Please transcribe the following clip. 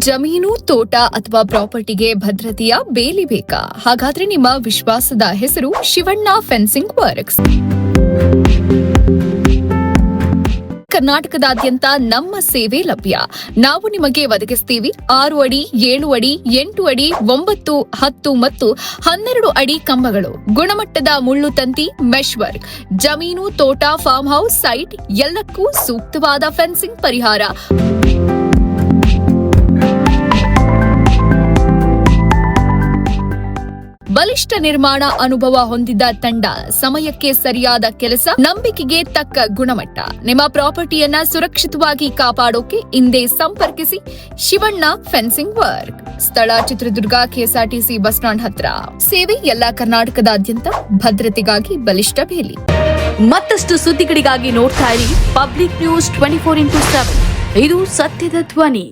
ಜಮೀನು, ತೋಟ ಅಥವಾ ಪ್ರಾಪರ್ಟಿಗೆ ಭದ್ರತೆಯ ಬೇಲಿ ಬೇಕಾ? ಹಾಗಾದ್ರೆ ನಿಮ್ಮ ವಿಶ್ವಾಸದ ಹೆಸರು ಶಿವಣ್ಣ ಫೆನ್ಸಿಂಗ್ ವರ್ಕ್ಸ್. ಕರ್ನಾಟಕದಾದ್ಯಂತ ನಮ್ಮ ಸೇವೆ ಲಭ್ಯ. ನಾವು ನಿಮಗೆ ಒದಗಿಸ್ತೀವಿ 6 ಅಡಿ, 7 ಅಡಿ, 8 ಅಡಿ, 9, 10 ಮತ್ತು 12 ಅಡಿ ಕಂಬಗಳು, ಗುಣಮಟ್ಟದ ಮುಳ್ಳು ತಂತಿ, ಮೆಶ್ ವರ್ಕ್, ಜಮೀನು, ತೋಟ, ಫಾರ್ಮ್ ಹೌಸ್, ಸೈಟ್ ಎಲ್ಲಕ್ಕೂ ಸೂಕ್ತವಾದ ಫೆನ್ಸಿಂಗ್ ಪರಿಹಾರ. ಬಲಿಷ್ಠ ನಿರ್ಮಾಣ ಅನುಭವ ಹೊಂದಿದ ತಂಡ, ಸಮಯಕ್ಕೆ ಸರಿಯಾದ ಕೆಲಸ, ನಂಬಿಕೆಗೆ ತಕ್ಕ ಗುಣಮಟ್ಟ. ನಿಮ್ಮ ಪ್ರಾಪರ್ಟಿಯನ್ನ ಸುರಕ್ಷಿತವಾಗಿ ಕಾಪಾಡೋಕೆ ಇಂದೇ ಸಂಪರ್ಕಿಸಿ ಶಿವಣ್ಣ ಫೆನ್ಸಿಂಗ್ ವರ್ಕ್. ಸ್ಥಳ ಚಿತ್ರದುರ್ಗ, ಕೆಎಸ್ಆರ್ಟಿಸಿ ಬಸ್ ಸ್ಟಾಂಡ್ ಹತ್ರ. ಸೇವೆ ಎಲ್ಲ ಕರ್ನಾಟಕದಾದ್ಯಂತ. ಭದ್ರತೆಗಾಗಿ ಬಲಿಷ್ಠ ಬೇಲಿ. ಮತ್ತಷ್ಟು ಸುದ್ದಿಗಳಿಗಾಗಿ ನೋಡ್ತಾ ಇರಿ ಪಬ್ಲಿಕ್ ನ್ಯೂಸ್ 24x7. ಇದು ಸತ್ಯದ ಧ್ವನಿ.